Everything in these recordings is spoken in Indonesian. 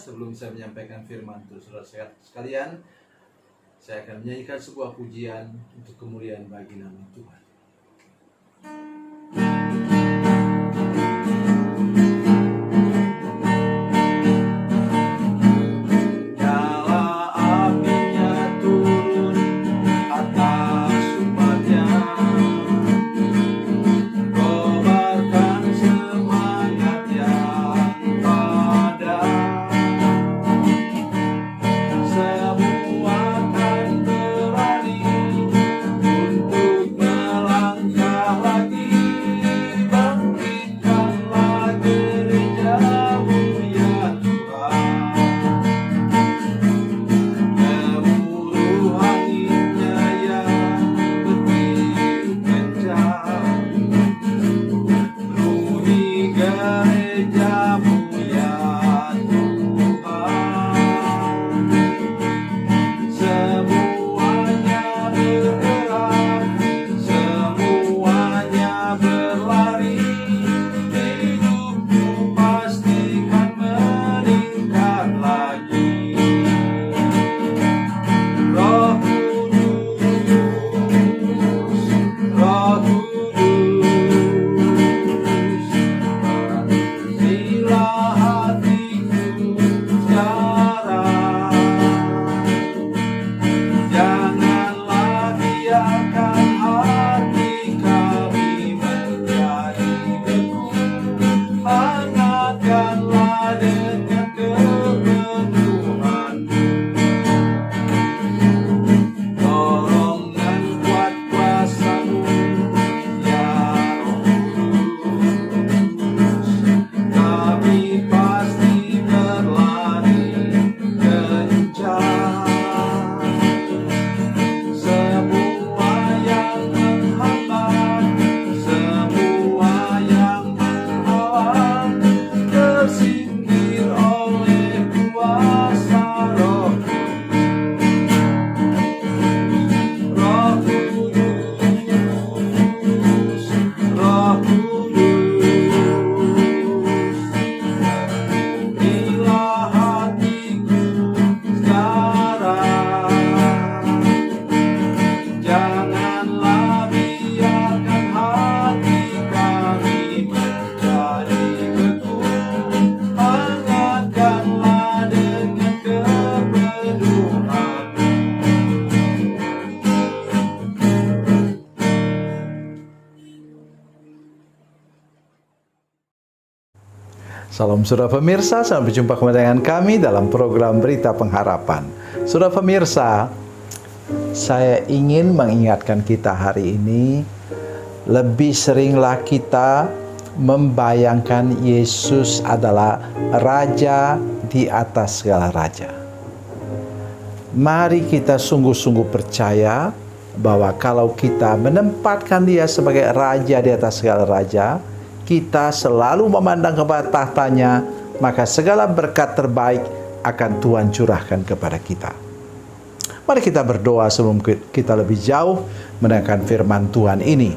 sebelum saya menyampaikan firman untuk saudara sekalian, saya akan menyanyikan sebuah pujian untuk kemuliaan bagi nama Tuhan. Salam saudara pemirsa, sampai jumpa kembali dengan kami dalam program Berita Pengharapan. Saudara pemirsa, saya ingin mengingatkan kita hari ini, lebih seringlah kita membayangkan Yesus adalah Raja di atas segala raja. Mari kita sungguh-sungguh percaya bahwa kalau kita menempatkan Dia sebagai Raja di atas segala raja, kita selalu memandang kepada tahtanya, maka segala berkat terbaik akan Tuhan curahkan kepada kita. Mari kita berdoa sebelum kita lebih jauh mendengarkan firman Tuhan ini.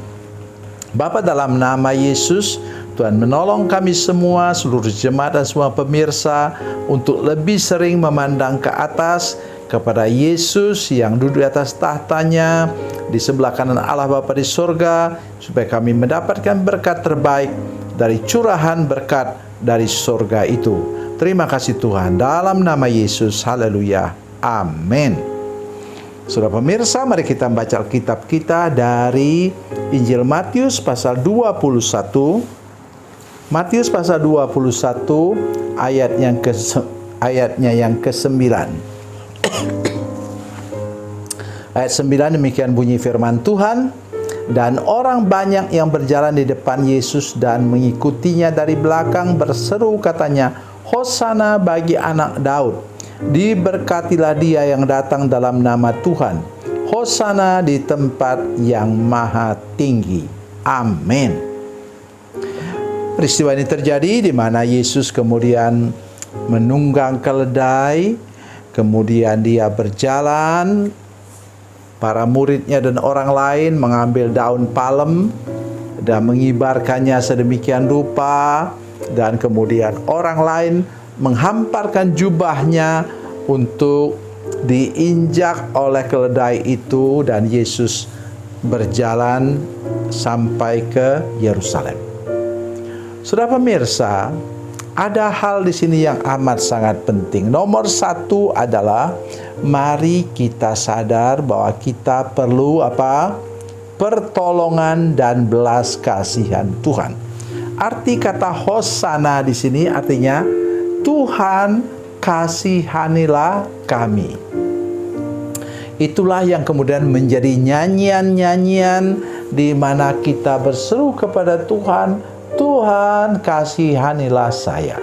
Bapa, dalam nama Yesus, Tuhan menolong kami semua, seluruh jemaat dan semua pemirsa, untuk lebih sering memandang ke atas kepada Yesus yang duduk di atas tahtanya di sebelah kanan Allah Bapa di surga, supaya kami mendapatkan berkat terbaik dari curahan berkat dari surga itu. Terima kasih Tuhan, dalam nama Yesus, haleluya, amin. Saudara pemirsa, mari kita membaca Alkitab kita dari Injil Matius pasal 21. Matius pasal 21 ayatnya yang ke-9. Ayat 9 demikian bunyi firman Tuhan. Dan orang banyak yang berjalan di depan Yesus dan mengikutinya dari belakang berseru katanya, Hosana bagi anak Daud. Diberkatilah dia yang datang dalam nama Tuhan. Hosana di tempat yang maha tinggi. Amin. Peristiwa ini terjadi di mana Yesus kemudian menunggang keledai, kemudian dia berjalan. Para muridnya dan orang lain mengambil daun palem dan mengibarkannya sedemikian rupa, dan kemudian orang lain menghamparkan jubahnya untuk diinjak oleh keledai itu, dan Yesus berjalan sampai ke Yerusalem. Saudara pemirsa, ada hal di sini yang amat sangat penting. Nomor satu adalah mari kita sadar bahwa kita perlu apa? Pertolongan dan belas kasihan Tuhan. Arti kata Hosana di sini artinya Tuhan kasihanilah kami. Itulah yang kemudian menjadi nyanyian-nyanyian di mana kita berseru kepada Tuhan, Tuhan kasihanilah saya,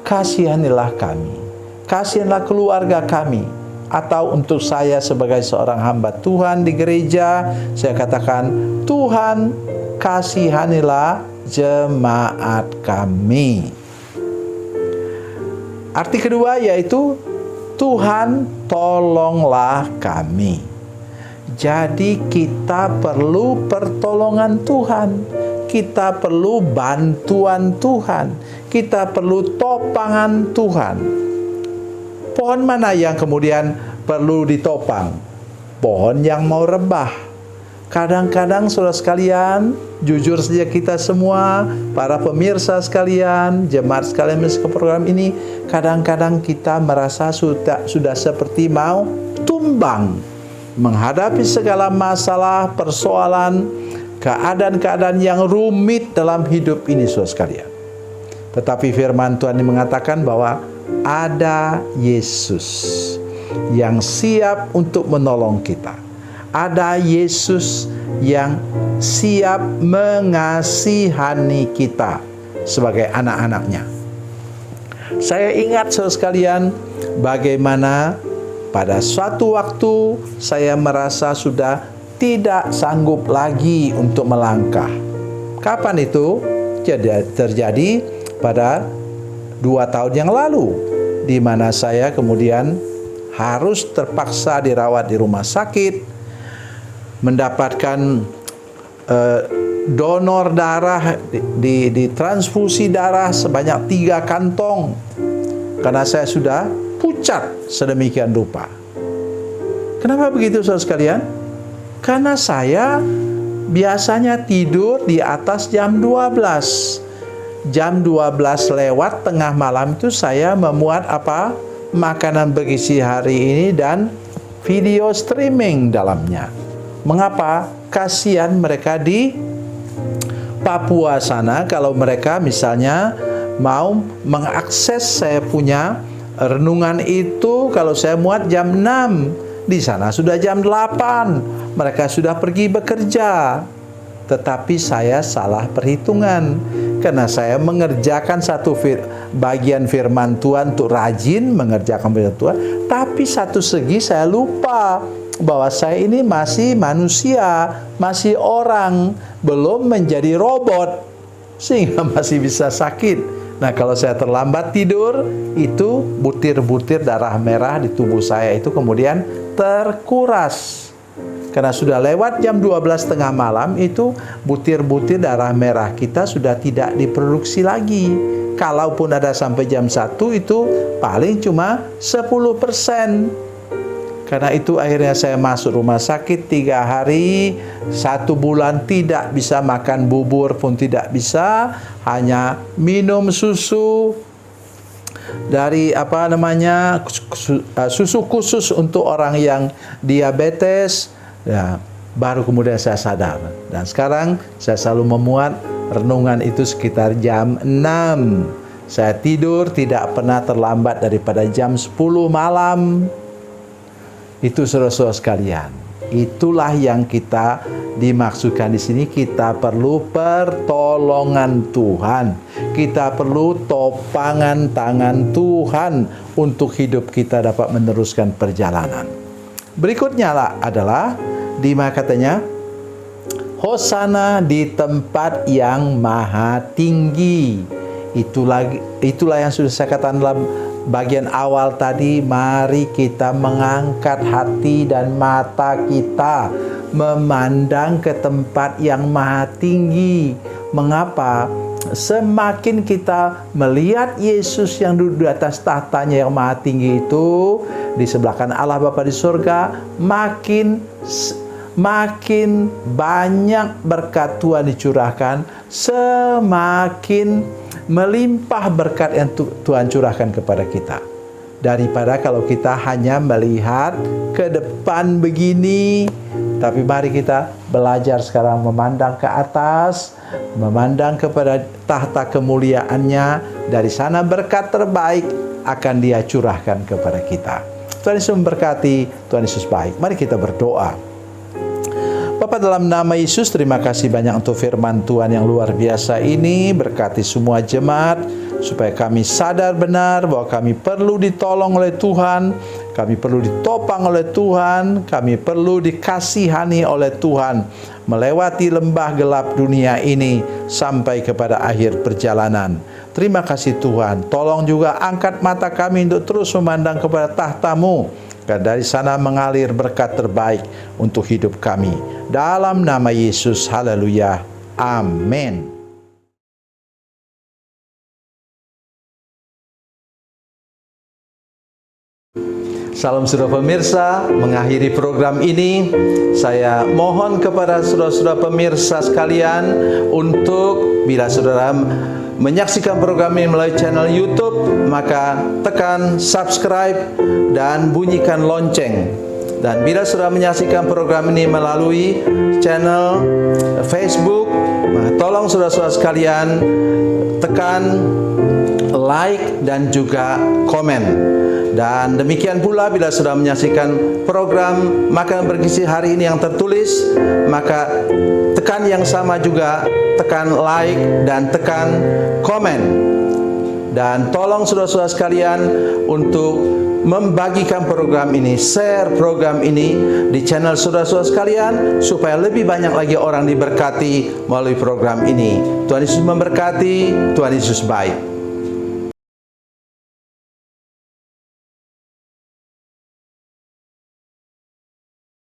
kasihanilah kami, kasihanilah keluarga kami. Atau untuk saya sebagai seorang hamba Tuhan di gereja, saya katakan, Tuhan kasihanilah jemaat kami. Arti kedua yaitu Tuhan tolonglah kami. Jadi kita perlu pertolongan Tuhan, kita perlu bantuan Tuhan, kita perlu topangan Tuhan. Pohon mana yang kemudian perlu ditopang? Pohon yang mau rebah. Kadang-kadang saudara sekalian, jujur saja kita semua, para pemirsa sekalian, jemaat sekalian ke program ini, kadang-kadang kita merasa sudah seperti mau tumbang menghadapi segala masalah, persoalan, keadaan-keadaan yang rumit dalam hidup ini saudara sekalian. Tetapi firman Tuhan ini mengatakan bahwa ada Yesus yang siap untuk menolong kita. Ada Yesus yang siap mengasihani kita sebagai anak-anaknya. Saya ingat saudara sekalian, bagaimana pada suatu waktu saya merasa sudah tidak sanggup lagi untuk melangkah. Kapan itu? Terjadi pada 2 tahun yang lalu, di mana saya kemudian harus terpaksa dirawat di rumah sakit, mendapatkan donor darah, ditransfusi darah sebanyak 3 kantong karena saya sudah pucat sedemikian rupa. Kenapa begitu saudara sekalian? Karena saya biasanya tidur di atas jam 12. Jam 12 lewat tengah malam itu saya memuat apa? Makanan bergizi hari ini dan video streaming dalamnya. Mengapa? Kasihan mereka di Papua sana, kalau mereka misalnya mau mengakses saya punya renungan itu, kalau saya muat jam 6, di sana sudah jam 8, mereka sudah pergi bekerja. Tetapi saya salah perhitungan, karena saya mengerjakan satu bagian firman Tuhan untuk rajin mengerjakan firman Tuhan, tapi satu segi saya lupa bahwa saya ini masih manusia, masih orang, belum menjadi robot, sehingga masih bisa sakit. Nah, kalau saya terlambat tidur, itu butir-butir darah merah di tubuh saya itu kemudian terkuras. Karena sudah lewat jam 12 tengah malam, itu butir-butir darah merah kita sudah tidak diproduksi lagi. Kalaupun ada sampai jam 1, itu paling cuma 10%. Karena itu akhirnya saya masuk rumah sakit 3 hari, 1 bulan tidak bisa makan bubur pun tidak bisa, hanya minum susu dari susu khusus untuk orang yang diabetes. Ya, baru kemudian saya sadar. Dan sekarang saya selalu memuat renungan itu sekitar jam 6. Saya tidur tidak pernah terlambat daripada jam 10 malam. Itu saudara-saudara sekalian. Itulah yang kita dimaksudkan di sini. Kita perlu pertolongan Tuhan. Kita perlu topangan tangan Tuhan untuk hidup kita dapat meneruskan perjalanan. Berikutnya adalah di mana katanya, Hosana di tempat yang maha tinggi. Itulah yang sudah saya katakan dalam bagian awal tadi. Mari kita mengangkat hati dan mata kita memandang ke tempat yang maha tinggi. Mengapa? semakin kita melihat Yesus yang duduk di atas tahtanya yang maha tinggi itu di sebelah kanan Allah Bapa di surga, makin banyak berkat Tuhan dicurahkan, semakin melimpah berkat yang Tuhan curahkan kepada kita. Daripada kalau kita hanya melihat ke depan begini, tapi mari kita belajar sekarang memandang ke atas, memandang kepada tahta kemuliaannya. Dari sana berkat terbaik akan Dia curahkan kepada kita. Tuhan Yesus memberkati, Tuhan Yesus baik. Mari kita berdoa. Bapa, dalam nama Yesus, terima kasih banyak untuk firman Tuhan yang luar biasa ini. Berkati semua jemaat, supaya kami sadar benar bahwa kami perlu ditolong oleh Tuhan, kami perlu ditopang oleh Tuhan, kami perlu dikasihani oleh Tuhan, melewati lembah gelap dunia ini sampai kepada akhir perjalanan. Terima kasih Tuhan. Tolong juga angkat mata kami untuk terus memandang kepada tahta-Mu, karena dari sana mengalir berkat terbaik untuk hidup kami. Dalam nama Yesus, haleluya, amin. Salam saudara pemirsa, mengakhiri program ini, saya mohon kepada saudara-saudara pemirsa sekalian untuk bila saudara menyaksikan program ini melalui channel YouTube, maka tekan subscribe dan bunyikan lonceng. Dan bila saudara menyaksikan program ini melalui channel Facebook, tolong saudara-saudara sekalian tekan like dan juga komen. Dan demikian pula bila sudah menyaksikan program Makan Bergizi hari ini yang tertulis, maka tekan yang sama juga, tekan like dan tekan komen. Dan tolong saudara-saudara sekalian untuk membagikan program ini, share program ini di channel saudara-saudara sekalian, supaya lebih banyak lagi orang diberkati melalui program ini. Tuhan Yesus memberkati, Tuhan Yesus baik.